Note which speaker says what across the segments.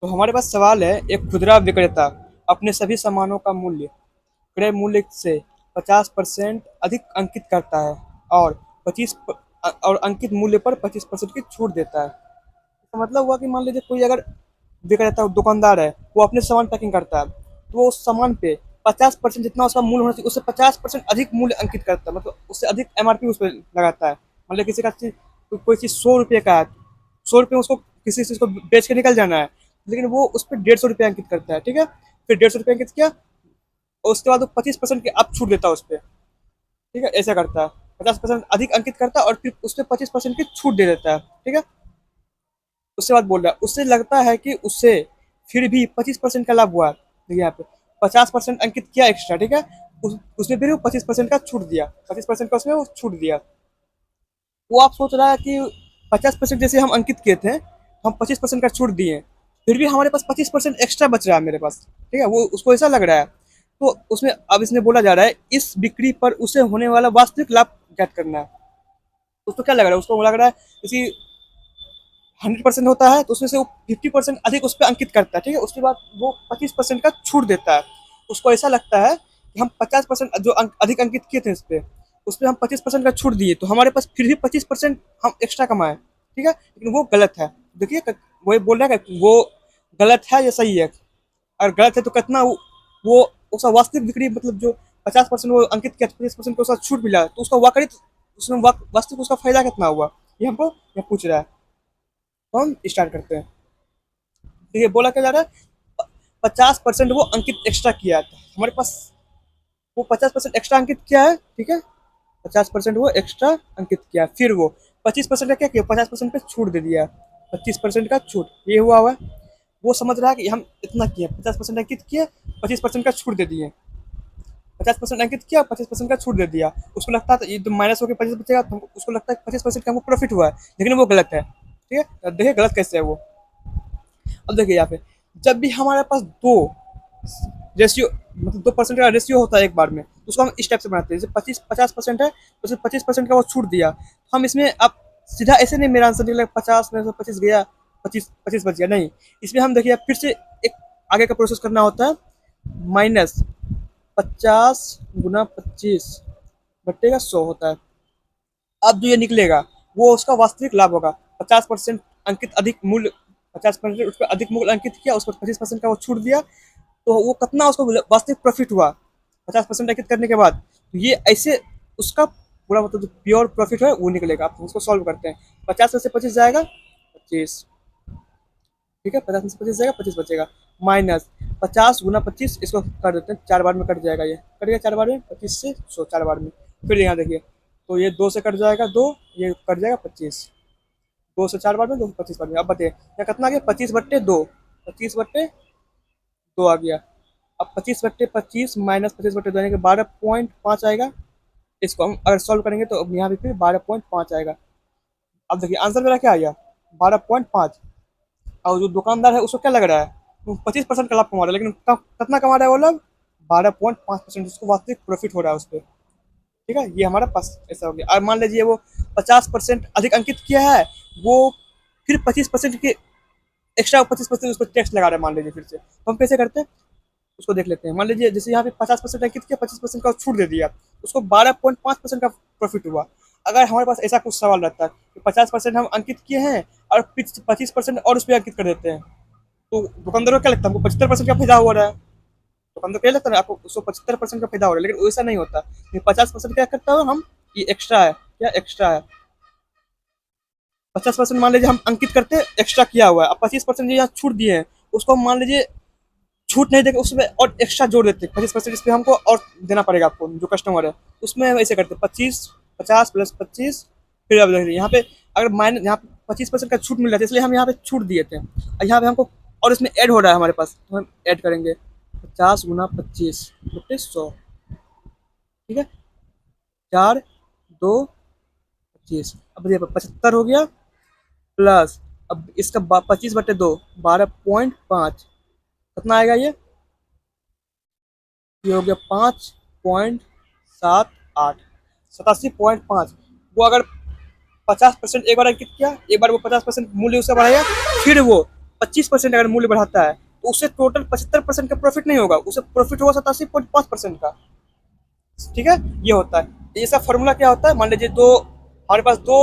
Speaker 1: तो हमारे पास सवाल है, एक खुदरा विक्रेता अपने सभी सामानों का मूल्य क्रय मूल्य से 50% अधिक अंकित करता है और 25 मूल्य पर 25% की छूट देता है। इसका मतलब हुआ कि मान लीजिए कोई अगर विक्रेता दुकानदार है, वो अपने सामान पैकिंग करता है, तो वो उस सामान पे 50% जितना उसका मूल्य होना चाहिए उससे 50% अधिक मूल्य अंकित करता है, मतलब उससे अधिक एमआरपी उस पर लगाता है। मतलब किसी का चीज, कोई चीज 100 रुपये का है, 100 रुपये उसको किसी चीज को बेच के निकल जाना है, लेकिन वो उस पर 150 रुपये अंकित करता है। ठीक है, फिर 150 रुपये अंकित किया और उसके बाद वो 25% की अब छूट देता है उस पर। ठीक है, ऐसा करता है, 50% अधिक अंकित करता है और फिर उस पर 25% की छूट दे देता है। ठीक है, उससे बात बोल रहा है, उससे लगता है कि उससे फिर भी 25% का लाभ हुआ है। देखिए यहाँ पे 50% अंकित किया एक्स्ट्रा। ठीक है, उसने फिर 25% का छूट दिया, 25% का उसने वो छूट दिया। वो आप सोच रहा है कि 50% जैसे हम अंकित किए थे, हम 25% का छूट दिए, फिर भी हमारे पास 25% एक्स्ट्रा बच रहा है मेरे पास। ठीक है, वो उसको ऐसा लग रहा है। तो उसमें अब इसमें बोला जा रहा है इस बिक्री पर उसे होने वाला वास्तविक लाभ ज्ञात करना है। उसको क्या लग रहा है, उसको लग रहा है इसी 100% होता है तो उसमें से वो 50% अधिक उस पर अंकित करता है। ठीक है, उसके बाद वो 25% का छूट देता है। उसको ऐसा लगता है कि हम 50% जो अधिक अंकित किए थे उस पर हम 25% का छूट दिए तो हमारे पास फिर भी 25% हम एक्स्ट्रा कमाए। ठीक है, लेकिन वो गलत है। देखिए वो बोल रहा है कि वो गलत है या सही है। अगर गलत है तो कितना वो उसका वास्तविक बिक्री, मतलब जो 50% वो अंकित किया, 25% को उसका छूट मिला, तो उसका वाकई उसमें वास्तविक उसका फायदा कितना हुआ, ये हमको ये पूछ रहा है। तो हम स्टार्ट करते हैं। तो ये बोला क्या जा रहा है, 50% वो अंकित एक्स्ट्रा किया था हमारे पास, वो 50% एक्स्ट्रा अंकित किया है। ठीक है, 50% वो एक्स्ट्रा अंकित किया, फिर वो 25% का क्या किया, 50% पे छूट दे दिया, 25% का छूट, ये हुआ है। वो समझ रहा है कि हम इतना किए, 50% अंकित किए, 25% का छूट दे दिए, 50% अंकित किया, 25% का छूट दे दिया। उसको लगता है ये तो माइनस होकर 25 बचेगा, तो उसको लगता है 25% का हमको प्रॉफिट हुआ है, लेकिन वो गलत है। ठीक है, देखिए गलत कैसे है वो। अब देखिए यहाँ पे जब भी हमारे पास दो रेशियो, मतलब 2% का रेशियो होता है एक बार में, तो उसको हम इस टाइप से बनाते हैं। जैसे 50% है तो उसमें 25% का वो छूट दिया, तो हम इसमें अब सीधा ऐसे नहीं मेरा आंसर निकला 50 में से 25 गया, 25 बच गया, नहीं। इसमें हम देखिए फिर से एक आगे का प्रोसेस करना होता है। माइनस 50 × 25 बट्टे का 100 होता है। अब जो ये निकलेगा वो उसका वास्तविक लाभ होगा। 50% अंकित अधिक मूल्य, 50% उस पर अधिक मूल्य अंकित किया, उस पर 25% का वो छूट दिया, तो वो कितना उसको वास्तविक प्रॉफिट हुआ 50% अंकित करने के बाद। तो ये ऐसे उसका पूरा मतलब जो प्योर प्रॉफिट है वो निकलेगा। आप उसको सॉल्व करते हैं, 50 में से 25 जाएगा 25। ठीक है, 50 में से 25 जाएगा, 25 बचेगा, माइनस 50 × 25, इसको कर देते हैं, 4 बार में कट जाएगा, ये कट गया 4 बार में, 25 से 100 4 बार में। फिर यहाँ देखिए, तो ये 2 से कट जाएगा 2, ये कट जाएगा 25, 2 से 4 बार में, 2 से 25 बार में। अब बताइए यहाँ कितना आ गया, 25/2, 25/2 आ गया। अब 25/25 माइनस 25/2 यानी कि 12.5 आएगा। इसको हम अगर सॉल्व करेंगे तो अब यहाँ पे फिर 12.5 आएगा। अब देखिए आंसर मेरा क्या आ गया, 12.5। और जो दुकानदार है उसको क्या लग रहा है, वो 25% का लाभ कमा रहा है, लेकिन कितना कमा रहा है वो लोग, 12.5%, उसको वास्तविक प्रॉफिट हो रहा है उस पर। ठीक है, ये हमारा पास ऐसा हो गया। और मान लीजिए वो 50% अधिक अंकित किया है, वो फिर 25% के एक्स्ट्रा 25% उस पर टैक्स लगा रहे हैं मान लीजिए फिर से, तो हम कैसे करते हैं उसको देख लेते हैं। मान लीजिए जैसे यहाँ पे 50% अंकित किया, 25% का छूट दे दिया, उसको 12.5% का प्रॉफिट हुआ। अगर हमारे पास ऐसा कुछ सवाल रहता है कि 50% हम अंकित किए हैं और 25% और उस पर अंकित कर देते हैं, तो दुकानदार को क्या लगता है, हमको 75% का फायदा हो रहा है। दुकानदार को क्या लगता है आपको, उसको 75% का फायदा हो रहा है, लेकिन वैसा नहीं होता। 50% क्या करता है हम, ये एक्स्ट्रा है, क्या एक्स्ट्रा है, 50% मान लीजिए हम अंकित करते एक्स्ट्रा किया हुआ है, अब 25% यहाँ छूट दिए हैं, उसको हम मान लीजिए छूट नहीं देकर उसमें और एक्स्ट्रा जोड़ देते 25%, इस पर हमको और देना पड़ेगा आपको जो कस्टमर है। उसमें हम ऐसे करते 25, 50 + 25, फिर अब देखिए यहाँ पे अगर माइनस, यहाँ पे 25% का छूट मिल रहा था इसलिए हम यहाँ पे छूट दिए थे, और यहाँ पे हमको और इसमें ऐड हो रहा है हमारे पास, तो हम ऐड करेंगे 50 × 25 = 100। ठीक है, 4, 2, 25, अब देखिए 75 हो गया, प्लस अब इसका 25/2, 12.5, कितना आएगा ये हो गया 5.78, 87.5। वो अगर 50% एक बार अंकित किया, एक बार वो 50% मूल्य उससे बढ़ाया, फिर वो 25% अगर मूल्य बढ़ाता है तो उससे टोटल 75% का प्रॉफिट नहीं होगा, उसे प्रॉफिट होगा 87.5% का। ठीक है, ये होता है। इसका फॉर्मूला क्या होता है, मान लीजिए दो, हमारे पास दो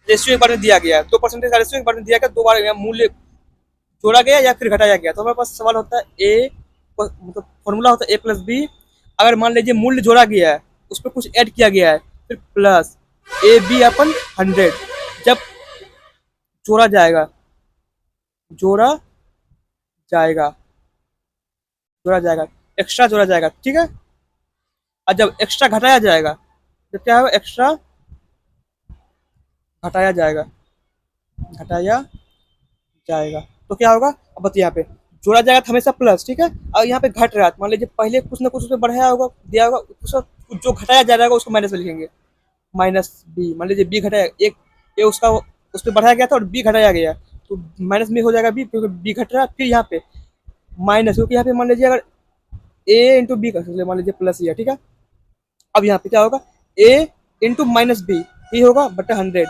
Speaker 1: रेशियो एक बार में दिया गया है, 2% का रेशियो एक बार में दिया गया, दो बार मूल्य जोड़ा गया या फिर घटाया गया, तो हमारे पास सवाल होता है ए, मतलब फॉर्मूला होता है ए प्लस बी। अगर मान लीजिए मूल्य जोड़ा गया है, उस पर कुछ ऐड किया गया है, फिर प्लस ए बी अपन 100। जब जोड़ा जाएगा, जोड़ा जाएगा, जोड़ा जाएगा, एक्स्ट्रा जोड़ा जाएगा, ठीक है। और जब एक्स्ट्रा घटाया जाएगा, जब क्या होगा, एक्स्ट्रा घटाया जाएगा, घटाया जाएगा, तो क्या होगा, अब बताइए, यहाँ पे जोड़ा जाएगा तो हमेशा प्लस, ठीक है। और यहाँ पे घट रहा है, मान लीजिए पहले कुछ ना कुछ उसमें बढ़ाया होगा, दिया होगा, उसको जो घटाया जा रहा होगा उसको माइनस में लिखेंगे, माइनस बी। मान लीजिए बी घटाया, एक ए उसका उस पर बढ़ाया गया था और बी घटाया गया, तो माइनस में हो जाएगा बी, क्योंकि बी घट रहा है। फिर यहाँ पे माइनस, क्योंकि यहाँ पे मान लीजिए अगर ए इंटू बी कर, मान लीजिए प्लस ये, ठीक है। अब यहाँ पे क्या होगा, ए इंटू माइनस बी, ये होगा बटा 100।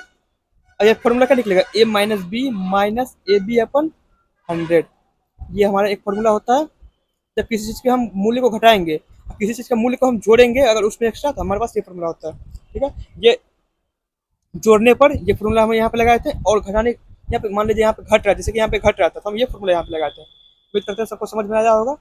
Speaker 1: अब ये फॉर्मूला क्या निकलेगा, a minus b minus a b अपन 100। ये हमारा एक फॉर्मूला होता है। जब किसी चीज़ के हम मूल्य को घटाएंगे, किसी चीज़ के मूल्य को हम जोड़ेंगे अगर उसमें एक्स्ट्रा, तो हमारे पास ये फॉर्मूला होता है, ठीक है। ये जोड़ने पर ये फॉर्मूला हम यहाँ पे लगाए थे, और घटाने यहाँ पे मान लीजिए यहाँ पे घट रहा है, जैसे कि यहाँ पे घट रहा था, तो हम ये फॉर्मूला यहाँ पे लगाते हैं। उम्मीद करते हैं सबको समझ में आया होगा।